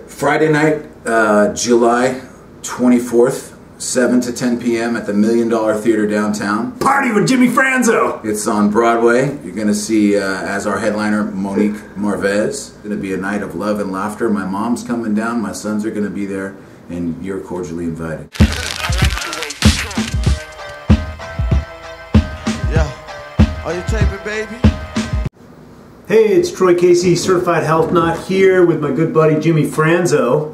Friday night, July 24th, 7 to 10 p.m. at the $1 Million Theater downtown. Party with Jimmy Franzo! It's on Broadway. You're going to see, as our headliner, Monique Marvez. It's going to be a night of love and laughter. My mom's coming down, my sons are going to be there, and you're cordially invited. Yeah. Are you taping, baby? Hey, it's Troy Casey, Certified Health Nut, here with my good buddy Jimmy Franzo.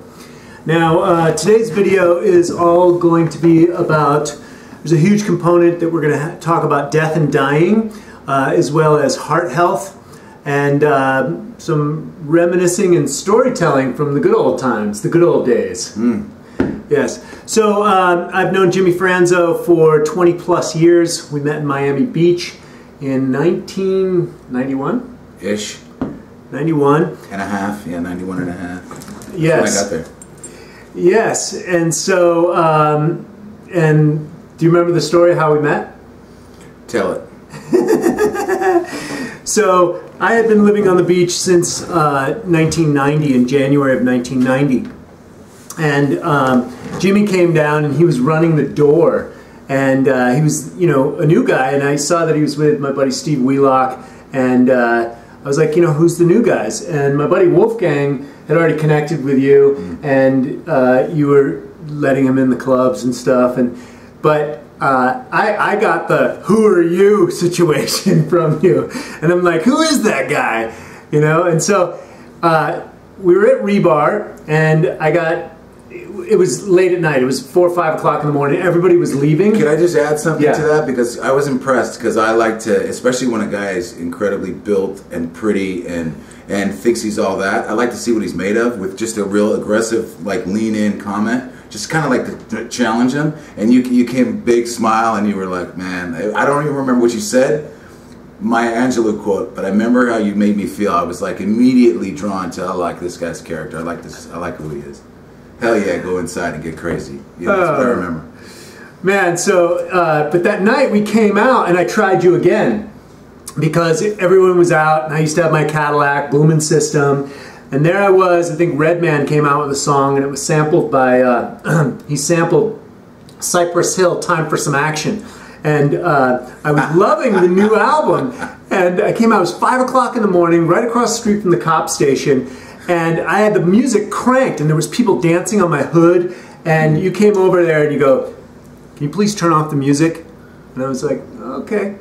Now, today's video is all going to be about, there's a huge component that we're going to talk about death and dying, as well as heart health, and some reminiscing and storytelling from the good old times, the good old days. Yes. So, I've known Jimmy Franzo for 20 plus years. We met in Miami Beach in 1991. Ish. 91 and a half, yeah, 91 and a half. Yes. When I got there. Yes, and so, and do you remember the story how we met? Tell it. So, I had been living on the beach since 1990, in January of 1990. And Jimmy came down and he was running the door. And he was, you know, a new guy, and I saw that he was with my buddy Steve Wheelock, and I was like, you know, who's the new guys? And my buddy Wolfgang had already connected with you, and you were letting him in the clubs and stuff. But I got the "who are you" situation from you, and I'm like, who is that guy? You know. And so we were at Rebar, and it was late at night. It was 4 or 5 o'clock in the morning. Everybody was leaving. Can I just add something Yeah. to that? Because I was impressed, because I like to, especially when a guy is incredibly built and pretty and thinks he's all that, I like to see what he's made of with just a real aggressive, like, lean-in comment. Just kind of like to challenge him. And you came big smile, and you were like, man, I don't even remember what you said, Maya Angelou quote, but I remember how you made me feel. I was like immediately drawn to, I like this guy's character. I like who he is. Hell yeah, go inside and get crazy. Yeah, that's what I remember. Man, so, but that night we came out and I tried you again because everyone was out, and I used to have my Cadillac booming system, and there I was. I think Redman came out with a song, and it was sampled by, he sampled Cypress Hill, Time for Some Action. And I was loving the new album, and I came out, it was 5 o'clock in the morning, right across the street from the cop station, and I had the music cranked, and there was people dancing on my hood, and you came over there and you go, can you please turn off the music? And I was like, okay.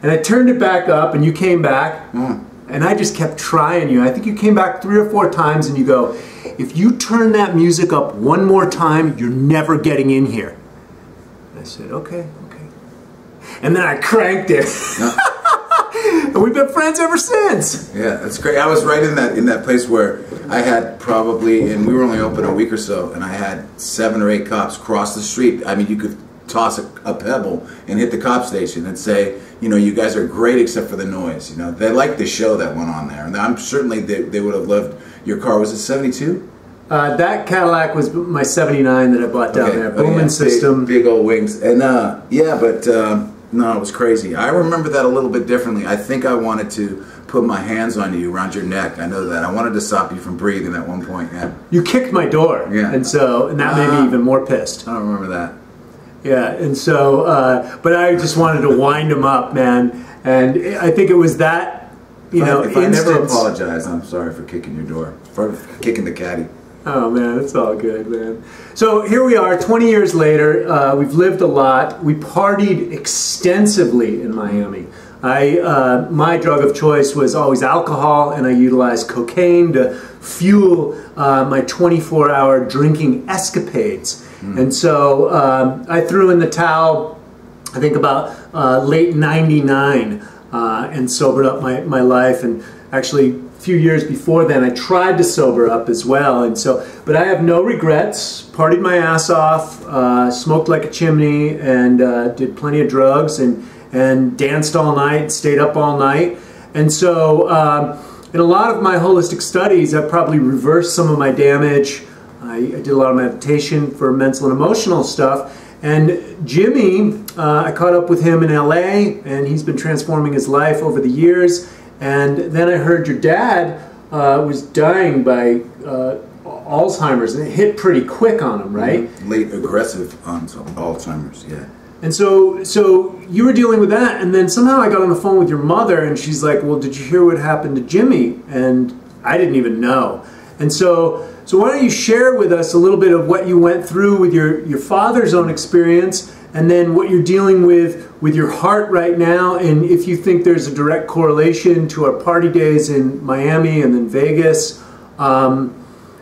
And I turned it back up, and you came back, and I just kept trying you. I think you came back 3 or 4 times, and you go, if you turn that music up one more time, you're never getting in here. And I said, okay. And then I cranked it. And we've been friends ever since. Yeah, that's great. I was right in that place where I had probably, and we were only open a week or so, and I had 7 or 8 cops cross the street. I mean, you could toss a pebble and hit the cop station and say, you know, you guys are great except for the noise. You know, they liked the show that went on there, and I'm certainly they would have loved your car. Was it 72? That Cadillac was my 79 that I bought down there. Booming system. Big old wings. And yeah, but no, it was crazy. I remember that a little bit differently. I think I wanted to put my hands on you around your neck. I know that. I wanted to stop you from breathing at one point. Yeah. You kicked my door. Yeah. And that made me even more pissed. I don't remember that. Yeah, and so, but I just wanted to wind him up, man. And I think it was that, you know, if I never apologize, I'm sorry for kicking your door, for kicking the caddy. Oh man, it's all good, man. So here we are, 20 years later. We've lived a lot. We partied extensively in Miami. My drug of choice was always alcohol, and I utilized cocaine to fuel my 24-hour drinking escapades. And so I threw in the towel, I think about late '99, and sobered up my life. And actually, a few years before then, I tried to sober up as well. And so, but I have no regrets. Partied my ass off, smoked like a chimney, and did plenty of drugs, and danced all night, stayed up all night. And so, in a lot of my holistic studies, I probably reversed some of my damage. I did a lot of meditation for mental and emotional stuff. And Jimmy, I caught up with him in LA, and he's been transforming his life over the years. And then I heard your dad was dying by Alzheimer's, and it hit pretty quick on him, right? Late aggressive Alzheimer's, yeah. And so you were dealing with that, and then somehow I got on the phone with your mother, and she's like, well, did you hear what happened to Jimmy? And I didn't even know. And so why don't you share with us a little bit of what you went through with your father's own experience, and then what you're dealing with your heart right now, and if you think there's a direct correlation to our party days in Miami and then Vegas. And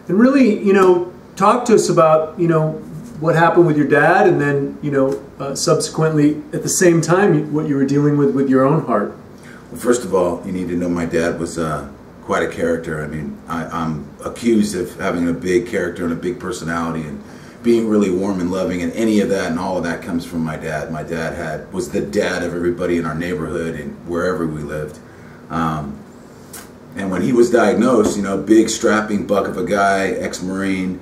really, you know, talk to us about, you know, what happened with your dad, and then, you know, subsequently at the same time what you were dealing with your own heart. Well, first of all, you need to know my dad was quite a character. I mean, I'm accused of having a big character and a big personality and being really warm and loving, and any of that and all of that comes from my dad. My dad was the dad of everybody in our neighborhood and wherever we lived. And when he was diagnosed, you know, big strapping buck of a guy, ex-Marine,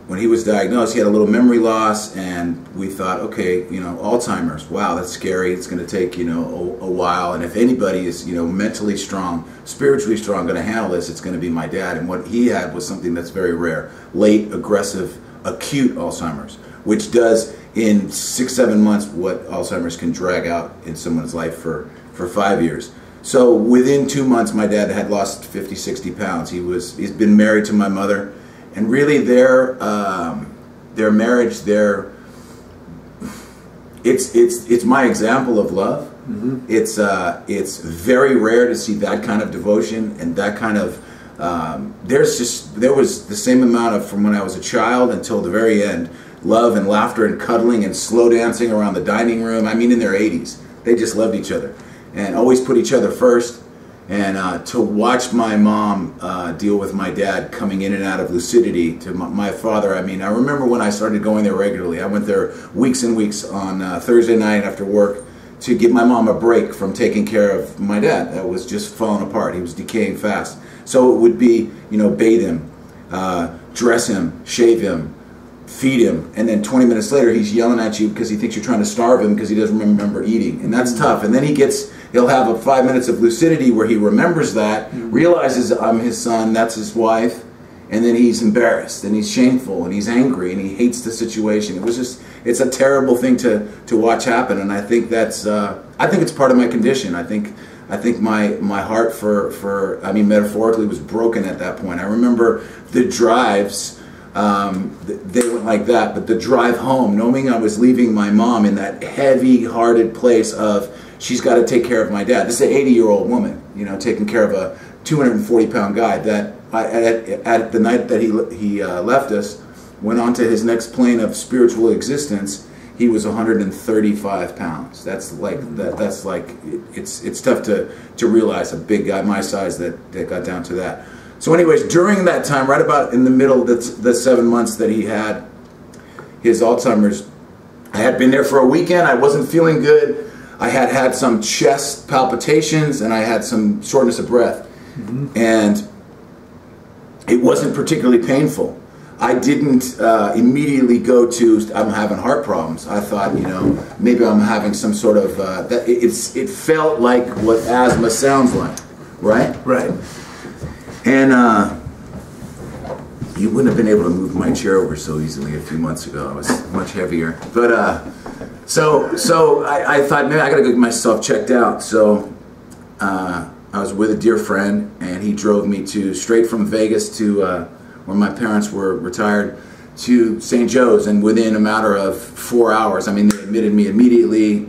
when he was diagnosed, he had a little memory loss, and we thought, okay, you know, Alzheimer's, wow, that's scary. It's going to take, you know, a while, and if anybody is, you know, mentally strong, spiritually strong, going to handle this, it's going to be my dad. And what he had was something that's very rare: late, aggressive, acute Alzheimer's, which does in 6-7 months what Alzheimer's can drag out in someone's life for 5 years. So within 2 months, my dad had lost 50-60 pounds. He's been married to my mother. And really, their marriage, it's my example of love. Mm-hmm. It's very rare to see that kind of devotion and that kind of. There was the same amount of, from when I was a child until the very end, love and laughter and cuddling and slow dancing around the dining room. I mean, in their 80s, they just loved each other and always put each other first. And to watch my mom deal with my dad coming in and out of lucidity to my father, I mean, I remember when I started going there regularly. I went there weeks and weeks on Thursday night after work to give my mom a break from taking care of my dad that was just falling apart. He was decaying fast. So it would be, you know, bathe him, dress him, shave him, feed him, and then 20 minutes later he's yelling at you because he thinks you're trying to starve him because he doesn't remember eating. And that's tough. And then he'll have a 5 minutes of lucidity where he remembers that, realizes I'm his son, that's his wife, and then he's embarrassed and he's shameful and he's angry and he hates the situation. It's a terrible thing to watch happen, and I think that's I think it's part of my condition. I think my heart for I mean, metaphorically, was broken at that point. I remember the drives. They went like that, but the drive home, knowing I was leaving my mom in that heavy-hearted place of, she's got to take care of my dad. This is an 80-year-old woman, you know, taking care of a 240-pound guy that at the night that he left us, went on to his next plane of spiritual existence. He was 135 pounds. That's like it's tough to realize a big guy my size that got down to that. So anyways, during that time, right about in the middle of the 7 months that he had his Alzheimer's, I had been there for a weekend. I wasn't feeling good. I had some chest palpitations and I had some shortness of breath. Mm-hmm. And it wasn't particularly painful. I didn't immediately go to, I'm having heart problems. I thought, you know, maybe I'm having some sort of, it felt like what asthma sounds like, right? Right. And you wouldn't have been able to move my chair over so easily a few months ago. I was much heavier. But so I thought, maybe I gotta go get myself checked out. So I was with a dear friend, and he drove me straight from Vegas to where my parents were retired, to St. Joe's, and within a matter of 4 hours, I mean, they admitted me immediately.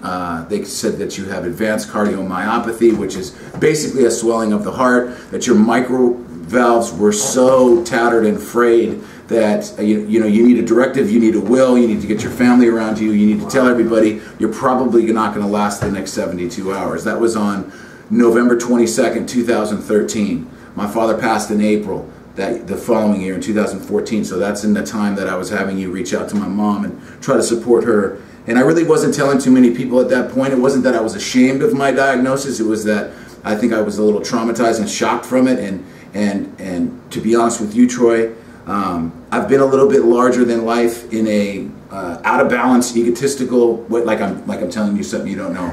They said that you have advanced cardiomyopathy, which is basically a swelling of the heart, that your micro valves were so tattered and frayed that you know, you need a directive, you need a will, you need to get your family around you, you need to tell everybody you're probably not going to last the next 72 hours. That was on November 22nd, 2013. My father passed in April. The following year in 2014, so that's in the time that I was having you reach out to my mom and try to support her. And I really wasn't telling too many people at that point. It wasn't that I was ashamed of my diagnosis, it was that I think I was a little traumatized and shocked from it. And to be honest with you, Troy, I've been a little bit larger than life in a out of balance, egotistical, like I'm telling you something you don't know.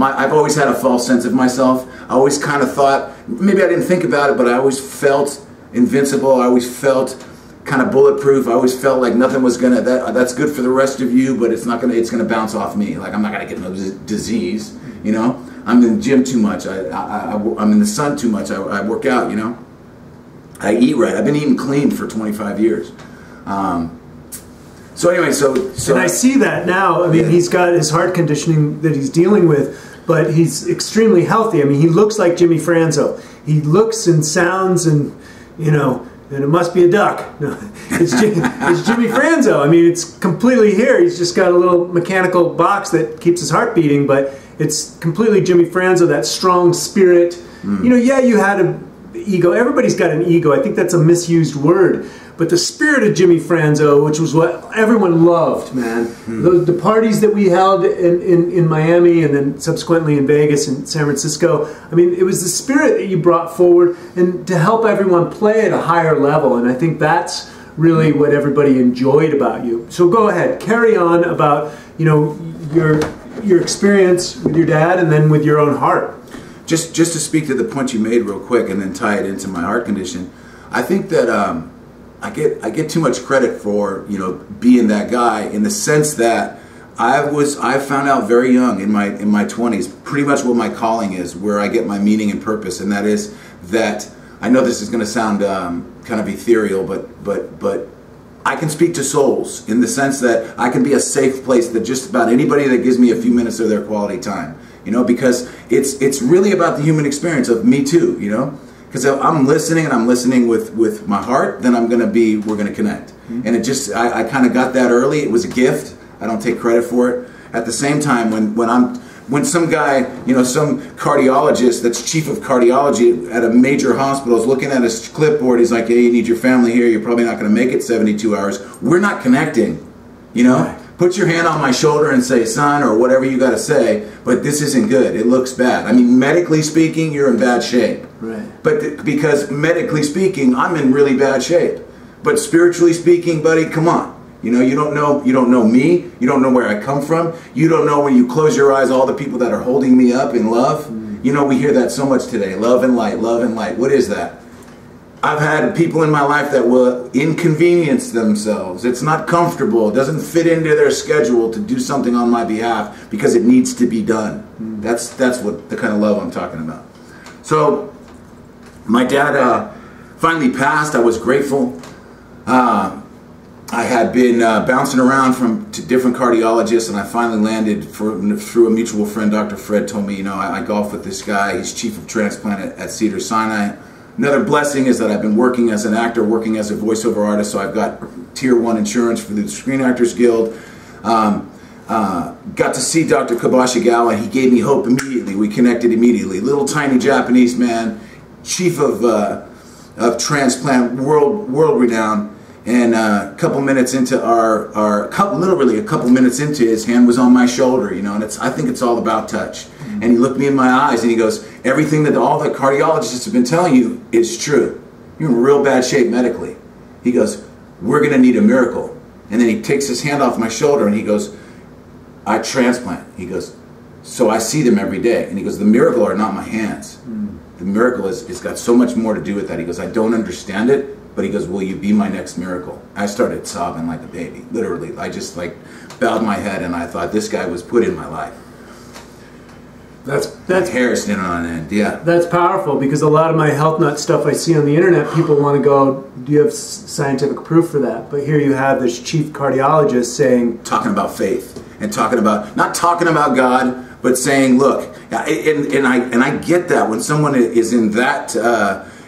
I've always had a false sense of myself. I always kind of thought, maybe I didn't think about it, but I always felt invincible. I always felt kind of bulletproof. I always felt like nothing was gonna, that's good for the rest of you, but it's gonna bounce off me. Like I'm not gonna get no disease, you know? I'm in the gym too much. I'm in the sun too much. I work out, you know? I eat right. I've been eating clean for 25 years. So anyway, so and I see that now. I mean, he's got his heart conditioning that he's dealing with, but he's extremely healthy. I mean, he looks like Jimmy Franzo. He looks and sounds, and you know, and it must be a duck. No, it's Jimmy Franzo. I mean, it's completely here. He's just got a little mechanical box that keeps his heart beating, but it's completely Jimmy Franzo. That strong spirit. You know, yeah, you had an ego. Everybody's got an ego. I think that's a misused word. But the spirit of Jimmy Franzo, which was what everyone loved, man. The parties that we held in Miami and then subsequently in Vegas and San Francisco, I mean, it was the spirit that you brought forward and to help everyone play at a higher level. And I think that's really what everybody enjoyed about you. So go ahead, carry on about, you know, your experience with your dad and then with your own heart. Just to speak to the point you made real quick and then tie it into my heart condition, I think that I get too much credit for, you know, being that guy, in the sense that I found out very young in my 20s pretty much what my calling is, where I get my meaning and purpose, and that is that, I know this is going to sound kind of ethereal, but I can speak to souls in the sense that I can be a safe place that just about anybody that gives me a few minutes of their quality time, you know, because it's really about the human experience of me too, you know. Because I'm listening and I'm listening with my heart, then we're gonna connect. And it just, I kind of got that early. It was a gift. I don't take credit for it. At the same time, when some guy, you know, some cardiologist that's chief of cardiology at a major hospital is looking at his clipboard, he's like, hey, you need your family here. You're probably not gonna make it 72 hours. We're not connecting, you know? Right. Put your hand on my shoulder and say, son, or whatever you got to say, but this isn't good. It looks bad. I mean, medically speaking, you're in bad shape. Right. But because medically speaking, I'm in really bad shape. But spiritually speaking, buddy, come on. You know, you don't know me. You don't know where I come from. You don't know, when you close your eyes, all the people that are holding me up in love. You know, we hear that so much today. Love and light, love and light. What is that? I've had people in my life that will inconvenience themselves. It's not comfortable. It doesn't fit into their schedule to do something on my behalf because it needs to be done. That's what the kind of love I'm talking about. So my dad finally passed. I was grateful. I had been bouncing around to different cardiologists, and I finally landed through a mutual friend. Dr. Fred told me, you know, I golf with this guy. He's chief of transplant at Cedars-Sinai. Another blessing is that I've been working as an actor, working as a voiceover artist, so I've got Tier 1 insurance for the Screen Actors Guild. Got to see Dr. Kabashigawa. He gave me hope immediately. We connected immediately. Little tiny Japanese man, chief of Transplant, world renowned. And a couple minutes into literally a couple minutes into, his hand was on my shoulder, you know, and I think it's all about touch. And he looked me in my eyes and he goes, everything that all the cardiologists have been telling you is true. You're in real bad shape medically. He goes, we're going to need a miracle. And then he takes his hand off my shoulder and he goes, I transplant. He goes, so I see them every day. And he goes, the miracle are not my hands. The miracle it's got so much more to do with that. He goes, I don't understand it, but he goes, will you be my next miracle? I started sobbing like a baby, literally. I just like bowed my head and I thought, this guy was put in my life. That's hair standing on end, yeah. That's powerful, because a lot of my health nut stuff I see on the internet, people want to go, do you have scientific proof for that? But here you have this chief cardiologist saying, talking about faith and talking about, not talking about God, but saying, look, and I get that when someone is in that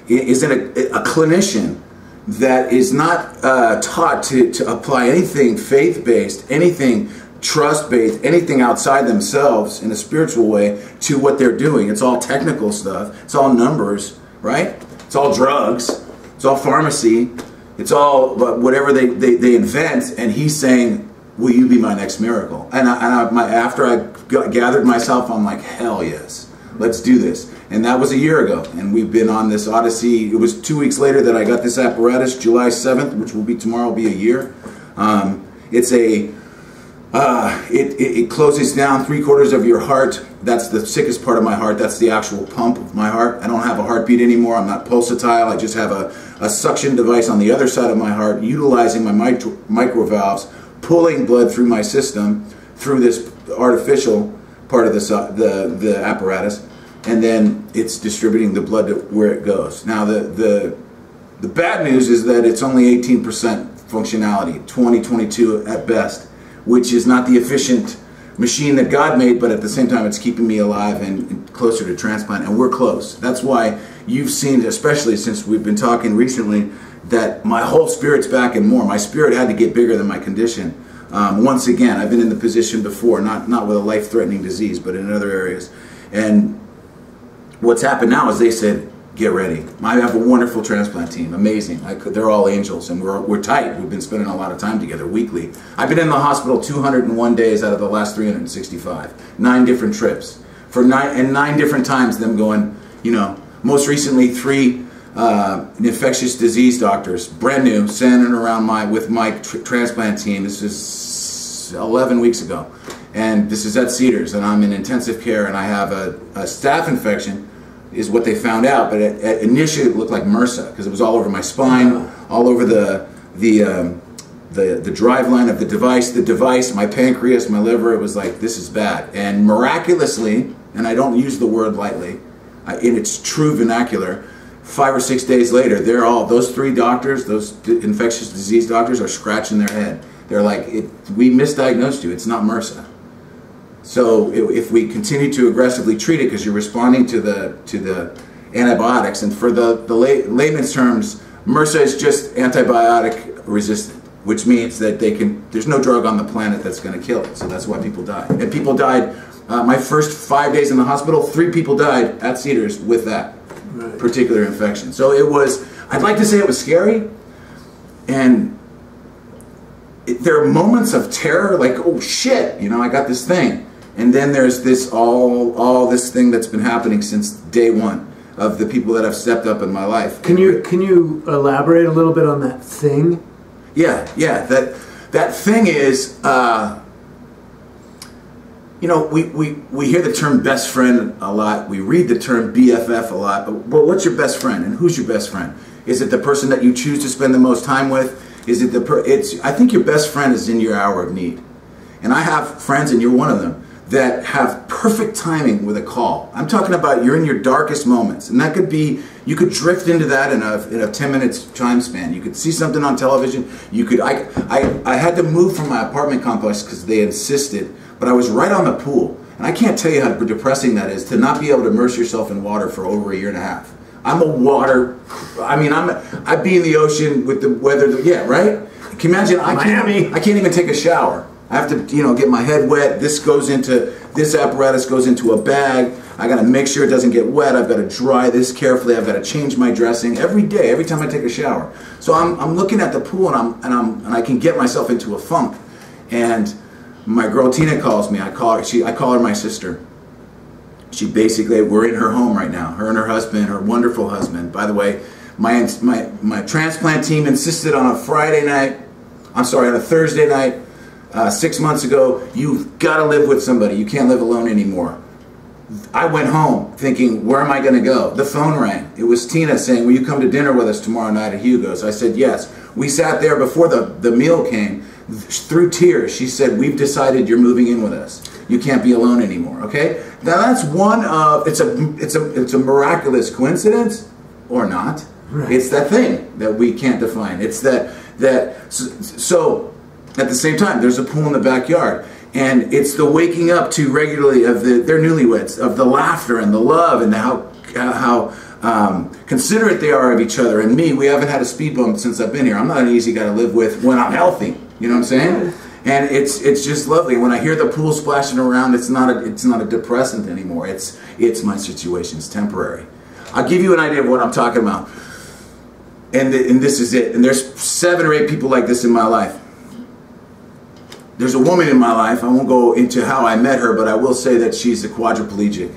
is in a clinician that is not taught to apply anything faith-based, anything trust-based, anything outside themselves in a spiritual way to what they're doing. It's all technical stuff. It's all numbers, right? It's all drugs. It's all pharmacy. It's all whatever they invent. And he's saying, will you be my next miracle? And after I gathered myself, I'm like, hell yes. Let's do this. And that was a year ago. And we've been on this odyssey. It was 2 weeks later that I got this apparatus, July 7th, which will be tomorrow, will be a year. It's a It closes down 3/4 of your heart. That's the sickest part of my heart. That's the actual pump of my heart. I don't have a heartbeat anymore. I'm not pulsatile. I just have a suction device on the other side of my heart, utilizing my microvalves, pulling blood through my system through this artificial part of the apparatus, and then it's distributing the blood to where it goes. Now the bad news is that it's only 18% functionality, 22 at best, which is not the efficient machine that God made, but at the same time it's keeping me alive and closer to transplant, and we're close. That's why you've seen, especially since we've been talking recently, that my whole spirit's back and more. My spirit had to get bigger than my condition. Once again, I've been in the position before, not with a life-threatening disease, but in other areas. And what's happened now is they said, get ready. I have a wonderful transplant team, amazing. They're all angels, and we're tight. We've been spending a lot of time together weekly. I've been in the hospital 201 days out of the last 365. 9 different trips. For 9 different times them going, you know, most recently 3 infectious disease doctors, brand new, standing around with my transplant team. This is 11 weeks ago. And this is at Cedars, and I'm in intensive care, and I have a staph infection, is what they found out, but initially it looked like MRSA because it was all over my spine, all over the drive line of the device, my pancreas, my liver. It was like, this is bad. And miraculously, and I don't use the word lightly, in its true vernacular, 5 or 6 days later, they're all, those 3 doctors, those infectious disease doctors, are scratching their head. They're like, we misdiagnosed you, it's not MRSA. So if we continue to aggressively treat it, because you're responding to the antibiotics, and for the layman's terms, MRSA is just antibiotic resistant, which means that there's no drug on the planet that's going to kill it. So that's why people die. And people died. My first 5 days in the hospital, 3 people died at Cedars with that particular infection. So it was, I'd like to say it was scary, and there are moments of terror, like, oh shit, you know, I got this thing. And then there's this all this thing that's been happening since day one of the people that have stepped up in my life. Can you elaborate a little bit on that thing? Yeah. That thing is, you know, we hear the term best friend a lot. We read the term BFF a lot. But what's your best friend, and who's your best friend? Is it the person that you choose to spend the most time with? Is it I think your best friend is in your hour of need. And I have friends, and you're one of them, that have perfect timing with a call. I'm talking about you're in your darkest moments, and that could be, you could drift into that in a 10 minutes time span. You could see something on television. You could, I had to move from my apartment complex because they insisted, but I was right on the pool. And I can't tell you how depressing that is to not be able to immerse yourself in water for over 1.5 years. I'm a water, I mean, I'd be in the ocean with the weather, yeah, right? Can you imagine, I can't even take a shower. I have to, you know, get my head wet. This apparatus goes into a bag. I got to make sure it doesn't get wet. I've got to dry this carefully. I've got to change my dressing every day, every time I take a shower. So I'm looking at the pool, and I can get myself into a funk. And my girl Tina calls me. I call her my sister. She basically, we're in her home right now. Her and her husband, her wonderful husband. By the way, my transplant team insisted on a on a Thursday night, 6 months ago, you've got to live with somebody. You can't live alone anymore. I went home thinking, where am I going to go? The phone rang. It was Tina saying, will you come to dinner with us tomorrow night at Hugo's? I said, yes. We sat there before the meal came. Through tears, she said, we've decided you're moving in with us. You can't be alone anymore, okay? Now that's one of, it's a miraculous coincidence, or not. Right. It's that thing that we can't define. It's so at the same time, there's a pool in the backyard, and it's the waking up to regularly of their newlyweds, of the laughter and the love, and how considerate they are of each other. And me, we haven't had a speed bump since I've been here. I'm not an easy guy to live with when I'm healthy. You know what I'm saying? And it's just lovely. When I hear the pool splashing around, it's not a depressant anymore. It's my situation. It's temporary. I'll give you an idea of what I'm talking about. And this is it. And there's 7 or 8 people like this in my life. There's a woman in my life. I won't go into how I met her, but I will say that she's a quadriplegic.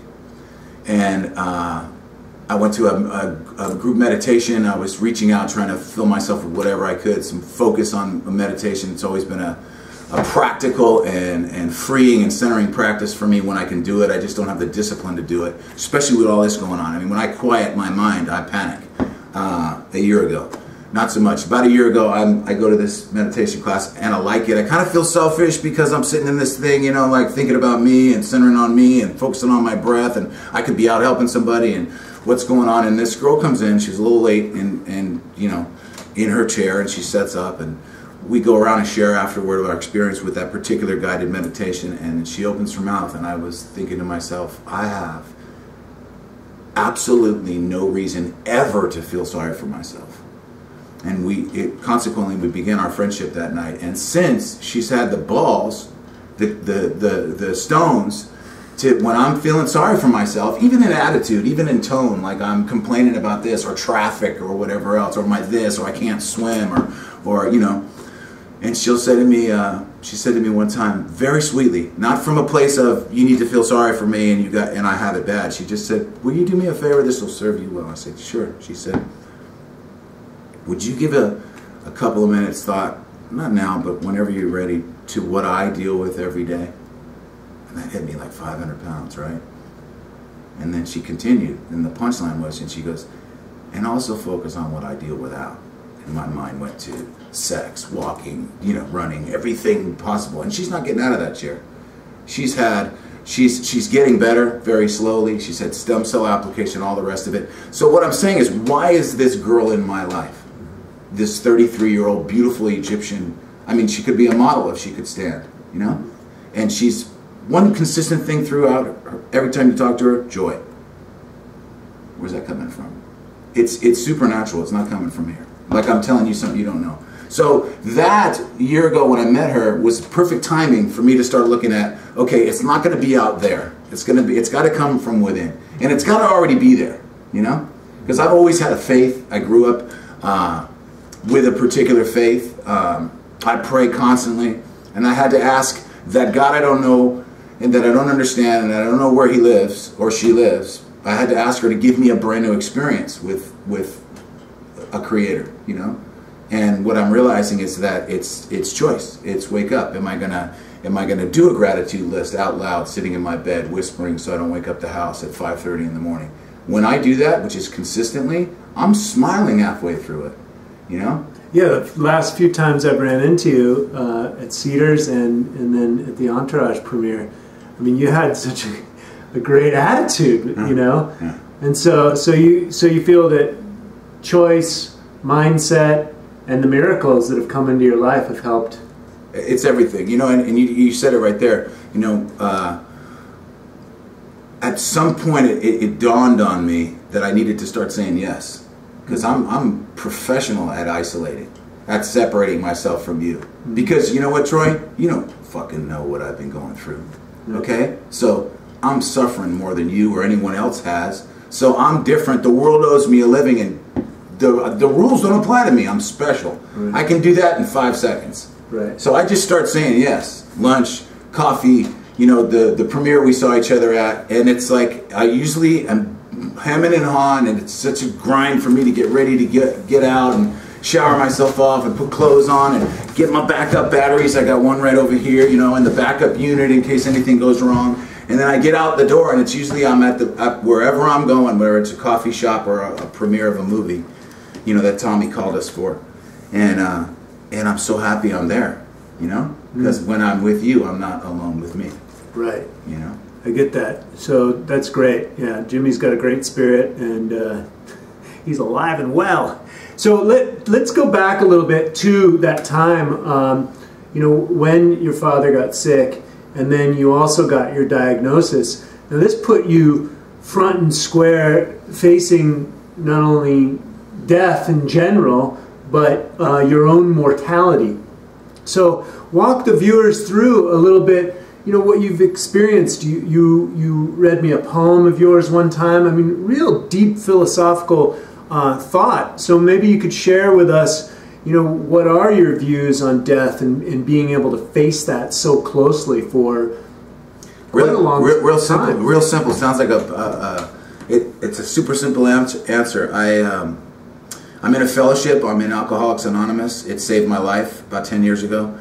And I went to a group meditation. I was reaching out, trying to fill myself with whatever I could, some focus on meditation. It's always been a a practical and freeing and centering practice for me when I can do it. I just don't have the discipline to do it, especially with all this going on. I mean, when I quiet my mind, I panic. A year ago, not so much. About a year ago, I go to this meditation class and I like it. I kind of feel selfish because I'm sitting in this thing, you know, like thinking about me and centering on me and focusing on my breath, and I could be out helping somebody and what's going on. And this girl comes in, she's a little late and you know, in her chair, and she sets up, and we go around and share afterward our experience with that particular guided meditation, and she opens her mouth, and I was thinking to myself, I have absolutely no reason ever to feel sorry for myself. And consequently we began our friendship that night. And since she's had the balls, the stones, to when I'm feeling sorry for myself, even in attitude, even in tone, like I'm complaining about this or traffic or whatever else, or my this, or I can't swim, or you know. And she'll say to me, she said to me one time, very sweetly, not from a place of you need to feel sorry for me and I have it bad. She just said, will you do me a favor? This will serve you well. I said, sure. She said, would you give a couple of minutes thought, not now, but whenever you're ready, to what I deal with every day? And that hit me like 500 pounds, right? And then she continued, and the punchline was, and she goes, and also focus on what I deal without. And my mind went to sex, walking, you know, running, everything possible. And she's not getting out of that chair. She's getting better very slowly. She's had stem cell application, all the rest of it. So what I'm saying is, why is this girl in my life? This 33-year-old beautiful Egyptian, I mean, she could be a model if she could stand, you know? And she's one consistent thing throughout, every time you talk to her, joy. Where's that coming from? It's supernatural. It's not coming from here. Like I'm telling you something you don't know. So that year ago when I met her was perfect timing for me to start looking at, okay, it's not going to be out there. It's got to come from within. And it's got to already be there, you know? Because I've always had a faith. I grew up with a particular faith. I pray constantly. And I had to ask that God I don't know and that I don't understand and I don't know where he lives or she lives. I had to ask her to give me a brand new experience with a creator, you know. And what I'm realizing is that it's choice. It's wake up. Am I gonna do a gratitude list out loud, sitting in my bed, whispering, so I don't wake up the house at 5:30 in the morning? When I do that, which is consistently, I'm smiling halfway through it, you know. Yeah, the last few times I've ran into you at Cedars and then at the Entourage premiere, I mean, you had such a great attitude, you know. Yeah. And so you feel that choice, mindset, and the miracles that have come into your life have helped. It's everything, you know, and you said it right there. You know, at some point it dawned on me that I needed to start saying yes, because I'm professional at isolating, at separating myself from you. Because you know what, Troy? You don't fucking know what I've been going through. Okay, so I'm suffering more than you or anyone else has. So I'm different. The world owes me a living, and the rules don't apply to me. I'm special. Right. I can do that in 5 seconds. Right. So I just start saying yes. Lunch, coffee, you know, the premiere we saw each other at, and it's like I usually am hemming and hawing, and it's such a grind for me to get ready to get out and shower myself off and put clothes on and get my backup batteries. I got one right over here, you know, in the backup unit in case anything goes wrong. And then I get out the door, and it's usually I'm at wherever I'm going, whether it's a coffee shop or a premiere of a movie, you know, that Tommy called us for. And I'm so happy I'm there, you know, because when I'm with you, I'm not alone with me. Right. You know. I get that. So that's great. Yeah, Jimmy's got a great spirit, and he's alive and well. So let's go back a little bit to that time, you know, when your father got sick, and then you also got your diagnosis. Now this put you front and square facing not only death in general, but your own mortality. So walk the viewers through a little bit, you know, what you've experienced. You read me a poem of yours one time. I mean, real deep philosophical thought. So maybe you could share with us, you know, what are your views on death and being able to face that so closely for quite a long time. Real simple. Real simple. Sounds like it's a super simple answer. I'm in a fellowship. I'm in Alcoholics Anonymous. It saved my life about 10 years ago.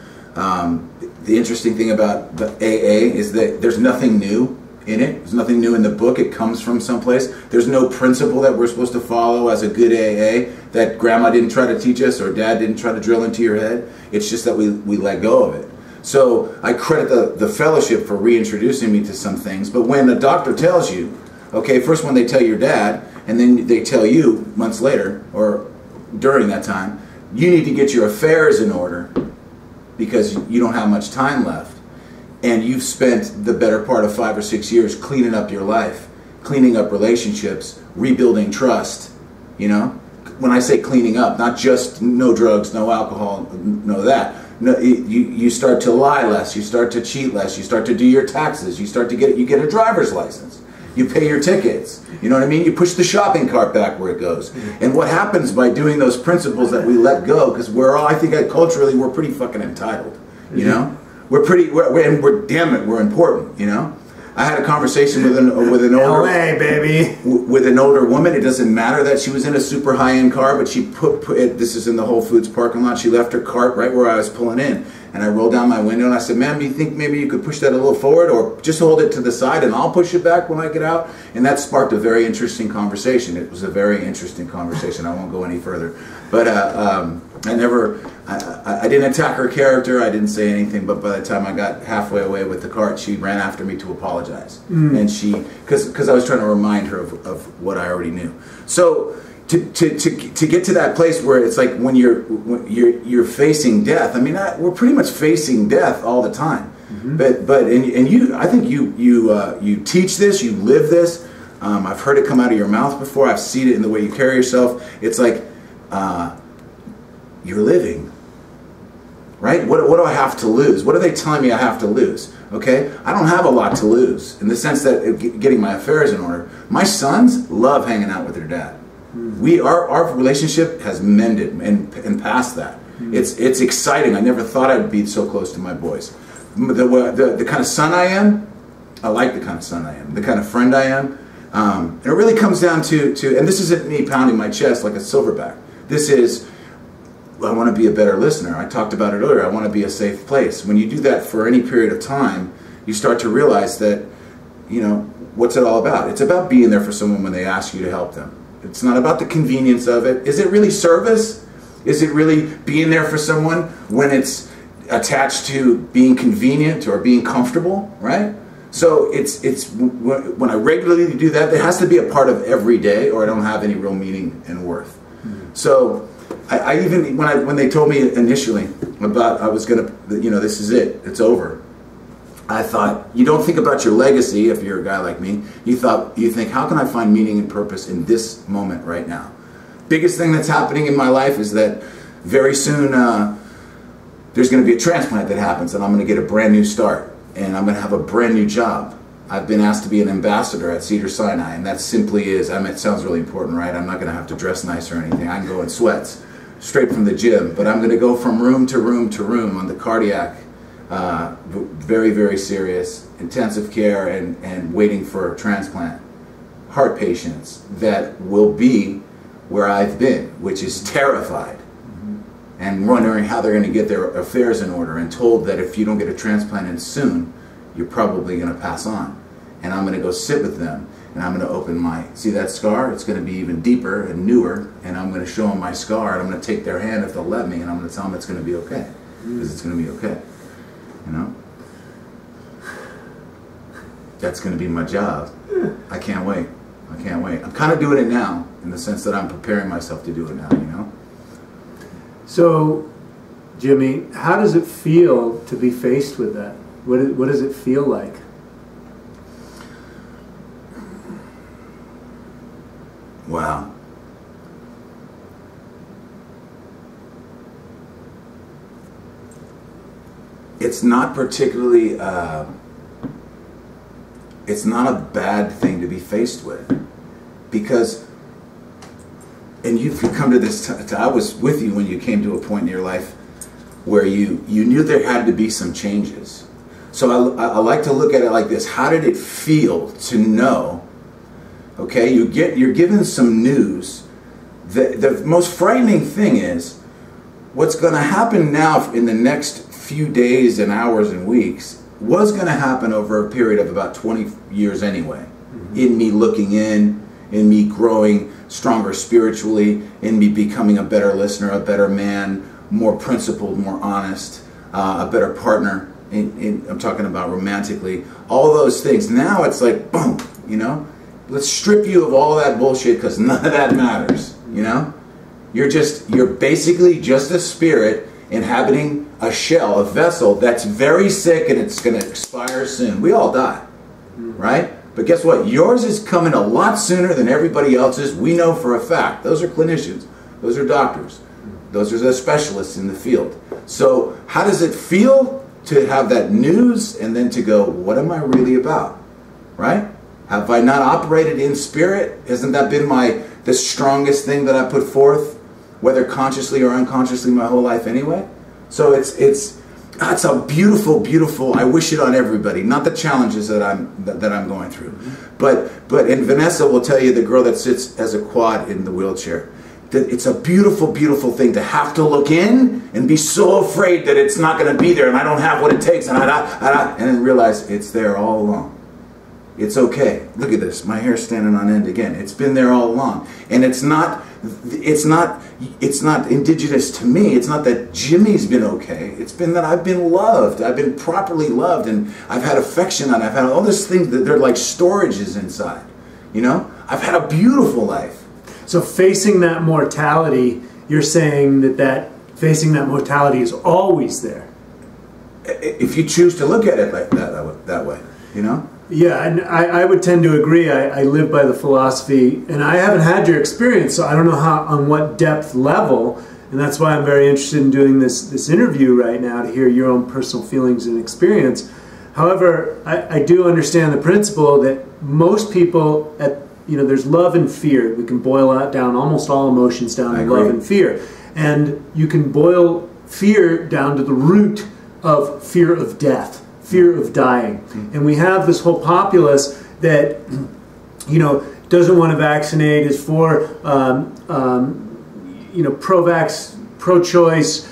the interesting thing about the AA is that there's nothing new in it. There's nothing new in the book. It comes from someplace. There's no principle that we're supposed to follow as a good AA that grandma didn't try to teach us or dad didn't try to drill into your head. It's just that we let go of it. So I credit the fellowship for reintroducing me to some things. But when the doctor tells you, okay, first when they tell your dad, and then they tell you months later or during that time, you need to get your affairs in order because you don't have much time left. And you've spent the better part of 5 or 6 years cleaning up your life, cleaning up relationships, rebuilding trust, you know? When I say cleaning up, not just no drugs, no alcohol, no that. No, you start to lie less, you start to cheat less, you start to do your taxes, you get a driver's license. You pay your tickets, you know what I mean? You push the shopping cart back where it goes. And what happens by doing those principles that we let go, because I think culturally we're pretty fucking entitled, you know? We're important, you know? I had a conversation with an older LA, baby. With an older woman. It doesn't matter that she was in a super high-end car, but she this is in the Whole Foods parking lot. She left her cart right where I was pulling in, and I rolled down my window and I said, "Ma'am, do you think maybe you could push that a little forward, or just hold it to the side, and I'll push it back when I get out?" And that sparked a very interesting conversation. It was a very interesting conversation. I won't go any further, but I didn't attack her character. I didn't say anything. But by the time I got halfway away with the cart, she ran after me to apologize. And because I was trying to remind her of what I already knew. So to get to that place where it's like when you're facing death. I mean, we're pretty much facing death all the time. But you, I think you teach this, you live this. I've heard it come out of your mouth before. I've seen it in the way you carry yourself. It's like you're living. Right? What do I have to lose? What are they telling me I have to lose? Okay? I don't have a lot to lose in the sense that getting my affairs in order. My sons love hanging out with their dad. Our relationship has mended and past that. It's exciting. I never thought I'd be so close to my boys. The kind of son I am, I like the kind of son I am. The kind of friend I am. And it really comes down to, and this isn't me pounding my chest like a silverback. This is, I want to be a better listener. I talked about it earlier. I want to be a safe place. When you do that for any period of time, you start to realize that, you know, what's it all about? It's about being there for someone when they ask you to help them. It's not about the convenience of it. Is it really service? Is it really being there for someone when it's attached to being convenient or being comfortable, right? So it's when I regularly do that, it has to be a part of every day, or I don't have any real meaning and worth. So I even when they told me initially about I was gonna, you know, this is it, it's over. I thought, you don't think about your legacy if you're a guy like me. You think, how can I find meaning and purpose in this moment right now? Biggest thing that's happening in my life is that very soon there's going to be a transplant that happens, and I'm going to get a brand new start, and I'm going to have a brand new job. I've been asked to be an ambassador at Cedars-Sinai, and that simply is, I mean, it sounds really important, right? I'm not going to have to dress nice or anything. I can go in sweats straight from the gym, but I'm going to go from room to room to room on the cardiac, very, very serious, intensive care and waiting for a transplant. Heart patients that will be where I've been, which is terrified and wondering how they're going to get their affairs in order, and told that if you don't get a transplant in soon, you're probably going to pass on. And I'm going to go sit with them, and I'm going to open my, see that scar? It's going to be even deeper and newer, and I'm going to show them my scar, and I'm going to take their hand if they'll let me, and I'm going to tell them it's going to be okay, because it's going to be okay. You know? That's going to be my job. I can't wait. I can't wait. I'm kind of doing it now, in the sense that I'm preparing myself to do it now, you know? So, Jimmy, how does it feel to be faced with that? What does it feel like? Wow. It's not particularly, it's not a bad thing to be faced with, because, and you've come to this, I was with you when you came to a point in your life where you knew there had to be some changes. So I like to look at it like this. How did it feel to know, okay, you're given some news. The most frightening thing is what's going to happen now in the next few days and hours and weeks was going to happen over a period of about 20 years anyway. In me looking in me growing stronger spiritually, in me becoming a better listener, a better man, more principled, more honest, a better partner. I'm talking about romantically. All those things. Now it's like, boom, you know? Let's strip you of all that bullshit because none of that matters, you know? You're basically just a spirit inhabiting a shell, a vessel that's very sick and it's going to expire soon. We all die, right? But guess what? Yours is coming a lot sooner than everybody else's. We know for a fact. Those are clinicians. Those are doctors. Those are the specialists in the field. So how does it feel to have that news and then to go, what am I really about? Right? Have I not operated in spirit? Hasn't that been the strongest thing that I put forth, whether consciously or unconsciously, my whole life anyway? So it's a beautiful, beautiful. I wish it on everybody. Not the challenges that I'm going through, but and Vanessa will tell you, the girl that sits as a quad in the wheelchair, that it's a beautiful, beautiful thing to have to look in and be so afraid that it's not going to be there and I don't have what it takes and then realize it's there all along. It's okay. Look at this. My hair's standing on end again. It's been there all along. And it's not indigenous to me. It's not that Jimmy's been okay. It's been that I've been loved. I've been properly loved, and I've had affection, and I've had all these things that they're like storages inside. You know? I've had a beautiful life. So facing that mortality, you're saying that facing that mortality is always there. If you choose to look at it like that way, you know? Yeah, and I would tend to agree. I live by the philosophy, and I haven't had your experience, so I don't know on what depth level, and that's why I'm very interested in doing this interview right now, to hear your own personal feelings and experience. However, I do understand the principle that most people, there's love and fear. We can boil down almost all emotions down to love and fear. And you can boil fear down to the root of fear of death. Fear of dying. And we have this whole populace that, doesn't want to vaccinate, is for, pro-vax, pro-choice,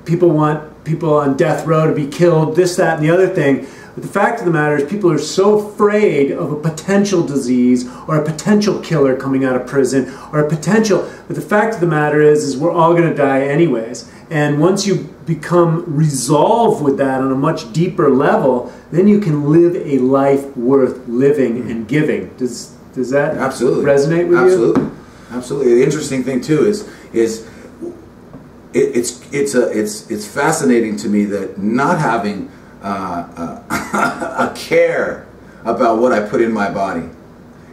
people want people on death row to be killed, this, that, and the other thing. But the fact of the matter is people are so afraid of a potential disease or a potential killer coming out of prison or a potential, but the fact of the matter is we're all going to die anyways. And once you become resolved with that on a much deeper level, then you can live a life worth living and giving. Does that absolutely resonate with you? Absolutely. The interesting thing too is it's fascinating to me that not having a care about what I put in my body,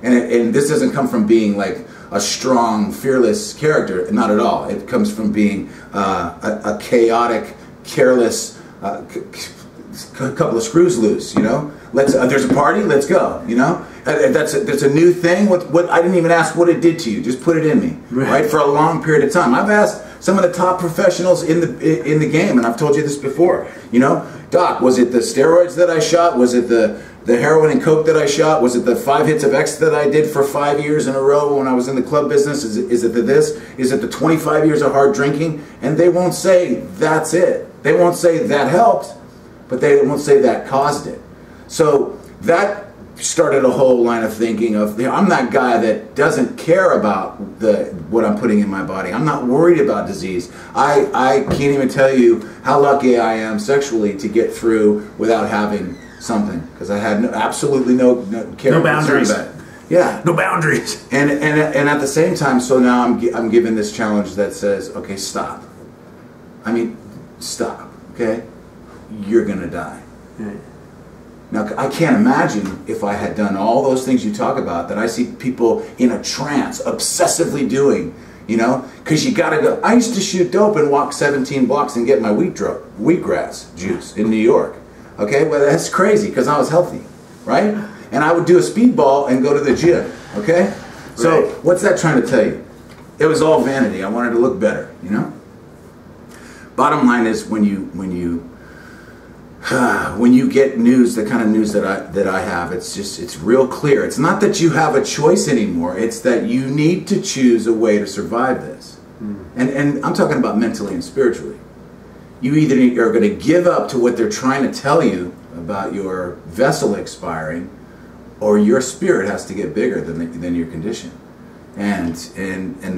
and this doesn't come from being like a strong, fearless character. Not at all. It comes from being a chaotic, careless, couple of screws loose. You know, there's a party. Let's go. You know, that's a new thing. What I didn't even ask what it did to you. Just put it in me, right? For a long period of time. I've asked some of the top professionals in the game, and I've told you this before. You know, Doc, was it the steroids that I shot? Was it the heroin and coke that I shot? Was it the 5 hits of X that I did for 5 years in a row when I was in the club business? Is it the this? Is it the 25 years of hard drinking? And they won't say that's it. They won't say that helped, but they won't say that caused it. So that started a whole line of thinking of, I'm that guy that doesn't care about what I'm putting in my body. I'm not worried about disease. I can't even tell you how lucky I am sexually to get through without having something, because I had absolutely no care. No boundaries. About it. Yeah, no boundaries. And at the same time, so now I'm given this challenge that says, okay, stop. I mean, stop. Okay, you're gonna die. Right. Now, I can't imagine if I had done all those things you talk about that I see people in a trance obsessively doing, you know, because you gotta go. I used to shoot dope and walk 17 blocks and get my wheatgrass juice in New York. Okay, well, that's crazy because I was healthy, right? And I would do a speedball and go to the gym, okay? So what's that trying to tell you? It was all vanity. I wanted to look better, you know? Bottom line is when you get news, the kind of news that I have, it's real clear. It's not that you have a choice anymore. It's that you need to choose a way to survive this. And I'm talking about mentally and spiritually. You either are going to give up to what they're trying to tell you about your vessel expiring, or your spirit has to get bigger than your condition. And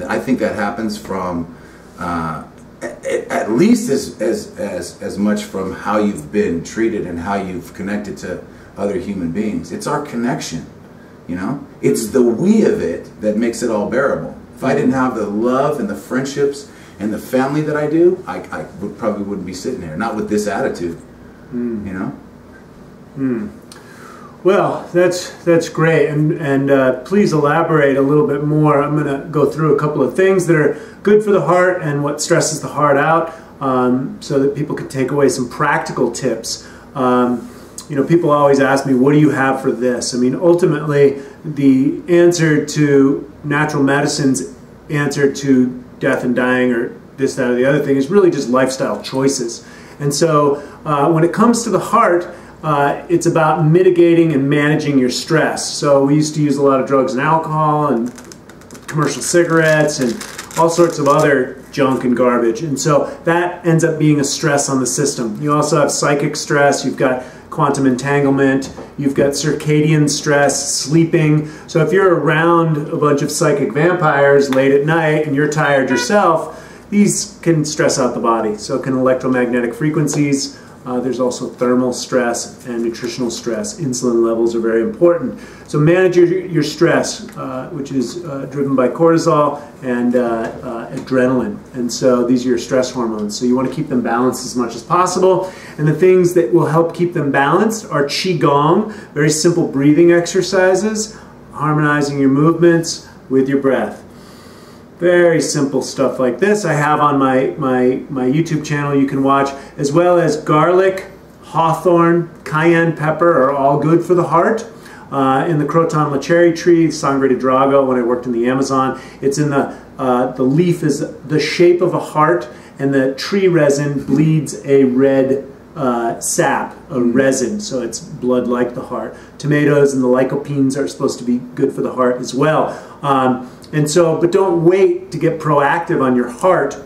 I think that happens from at least as much from how you've been treated and how you've connected to other human beings. It's our connection, you know? It's the we of it that makes it all bearable. If I didn't have the love and the friendships and the family that I do, I probably wouldn't be sitting here, not with this attitude, you know? Well, that's great, and please elaborate a little bit more. I'm going to go through a couple of things that are good for the heart and what stresses the heart out, so that people can take away some practical tips. You know, people always ask me, what do you have for this? I mean, ultimately, the answer to natural medicine's answer to death and dying or this, that, or the other thing is really just lifestyle choices. And so when it comes to the heart, it's about mitigating and managing your stress. So we used to use a lot of drugs and alcohol and commercial cigarettes and all sorts of other junk and garbage. And so that ends up being a stress on the system. You also have psychic stress. You've got quantum entanglement. You've got circadian stress, sleeping. So if you're around a bunch of psychic vampires late at night and you're tired yourself, these can stress out the body. So can electromagnetic frequencies. There's also thermal stress and nutritional stress. Insulin levels are very important. So manage your stress, which is driven by cortisol and adrenaline. And so these are your stress hormones. So you want to keep them balanced as much as possible. And the things that will help keep them balanced are Qigong, very simple breathing exercises, harmonizing your movements with your breath. Very simple stuff like this I have on my YouTube channel you can watch, as well as garlic, hawthorn, cayenne pepper are all good for the heart. In the croton la cherry tree, Sangre de Drago, when I worked in the Amazon, it's in the leaf is the shape of a heart, and the tree resin bleeds a red sap, a resin, so it's blood like the heart. Tomatoes and the lycopenes are supposed to be good for the heart as well. And so, but don't wait to get proactive on your heart.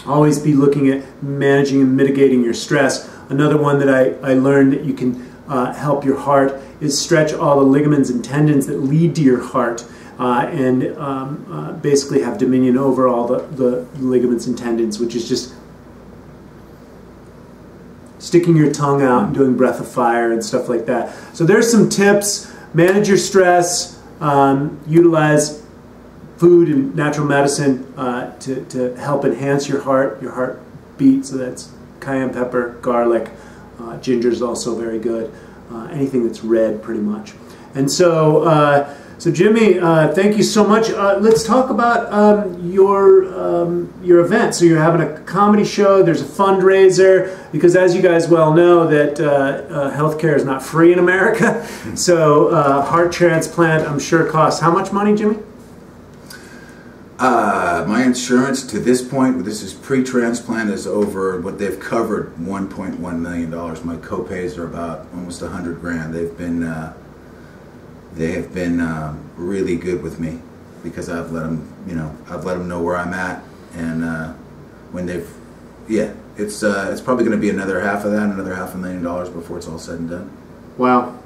Always be looking at managing and mitigating your stress. Another one that I learned that you can help your heart is stretch all the ligaments and tendons that lead to your heart, and basically have dominion over all the ligaments and tendons, which is just sticking your tongue out and doing breath of fire and stuff like that. So there's some tips. Manage your stress, utilize food and natural medicine to help enhance your heartbeat. So that's cayenne pepper, garlic, ginger is also very good. Anything that's red, pretty much. And so, so Jimmy, thank you so much. Let's talk about your event. So you're having a comedy show. There's a fundraiser, because as you guys well know, that healthcare is not free in America. So heart transplant, I'm sure, costs how much money, Jimmy? My insurance to this point, this is pre-transplant, is over what they've covered, $1.1 million. My co-pays are about almost 100 grand. They have been really good with me, because I've let them, I've let them know where I'm at, and when they've, it's probably going to be another half of that, another $500,000 before it's all said and done. Wow.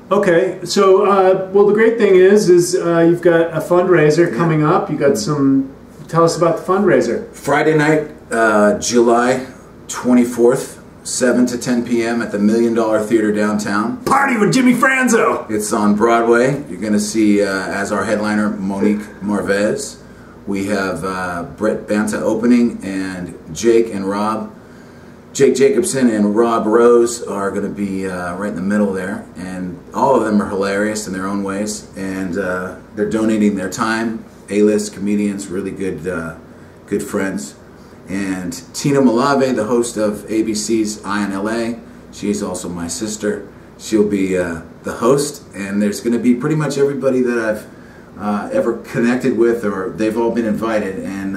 Okay, so well, the great thing is you've got a fundraiser coming up. You got some. Tell us about the fundraiser. Friday night, July 24th, 7 to 10 p.m. at the $1 Million Theater downtown. Party with Jimmy Franzo. It's on Broadway. You're going to see as our headliner Monique Marvez. We have Brett Banta opening, and Jake Jacobson and Rob Rose are going to be right in the middle there, and all of them are hilarious in their own ways, and they're donating their time. A-list comedians, really good friends. And Tina Malave, the host of ABC's Eye on LA, she's also my sister. She'll be the host, and there's going to be pretty much everybody that I've ever connected with, or they've all been invited, and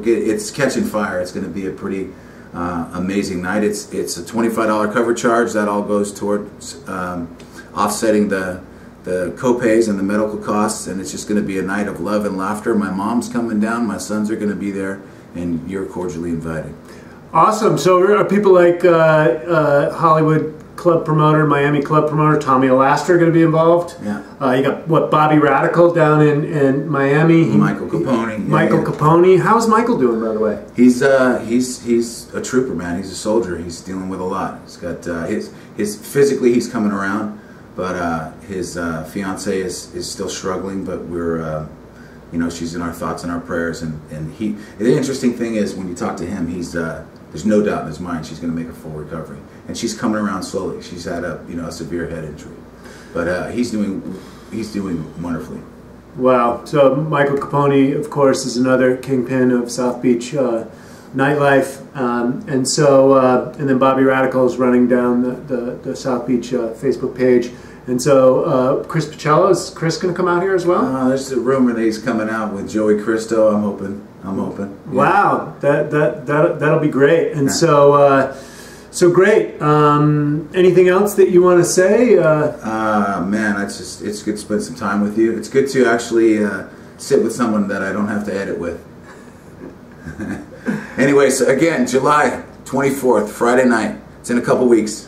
it's catching fire. It's going to be a pretty amazing night. It's a $25 cover charge. That all goes towards offsetting the co-pays and the medical costs, and it's just going to be a night of love and laughter. My mom's coming down. My sons are going to be there, and you're cordially invited. Awesome. So are people like Hollywood club promoter, Miami club promoter, Tommy Alastor going to be involved? Yeah. You got, what, Bobby Radical down in Miami? Michael Capone. Michael Capone. How's Michael doing, by the way? He's a trooper, man. He's a soldier. He's dealing with a lot. He's got his physically he's coming around, but his fiance is still struggling. But we're you know, she's in our thoughts and our prayers. And the interesting thing is when you talk to him, there's no doubt in his mind she's going to make a full recovery, and she's coming around slowly. She's had a severe head injury, but he's doing wonderfully. Wow. So Michael Capone, of course, is another kingpin of South Beach nightlife, and so and then Bobby Radical is running down the South Beach Facebook page, and so Chris Pacello, is Chris going to come out here as well? There's a rumor that he's coming out with Joey Cristo. I'm hoping. Yeah. Wow, that'll be great. And so great. Anything else that you want to say? Man, it's good to spend some time with you. It's good to actually sit with someone that I don't have to edit with. Anyway, so again, July 24th, Friday night. It's in a couple weeks.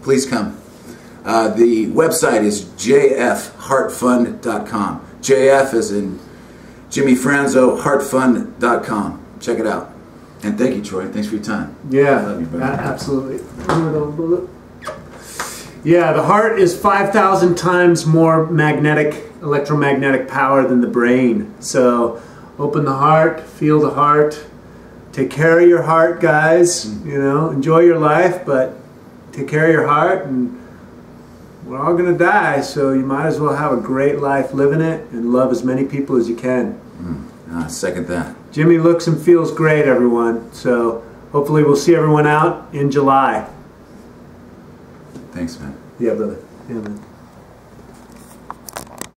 Please come. The website is jfheartfund.com. JF is in Jimmy Franzo, heartfund.com. Check it out. And thank you, Troy. Thanks for your time. Yeah, I love you, brother. Absolutely. Yeah, the heart is 5,000 times more electromagnetic power than the brain. So open the heart, feel the heart. Take care of your heart, guys. You know, enjoy your life, but take care of your heart. And we're all going to die, so you might as well have a great life living it and love as many people as you can. Second that. Jimmy looks and feels great, everyone. So hopefully we'll see everyone out in July. Thanks, man. Yeah, brother. Yeah, man.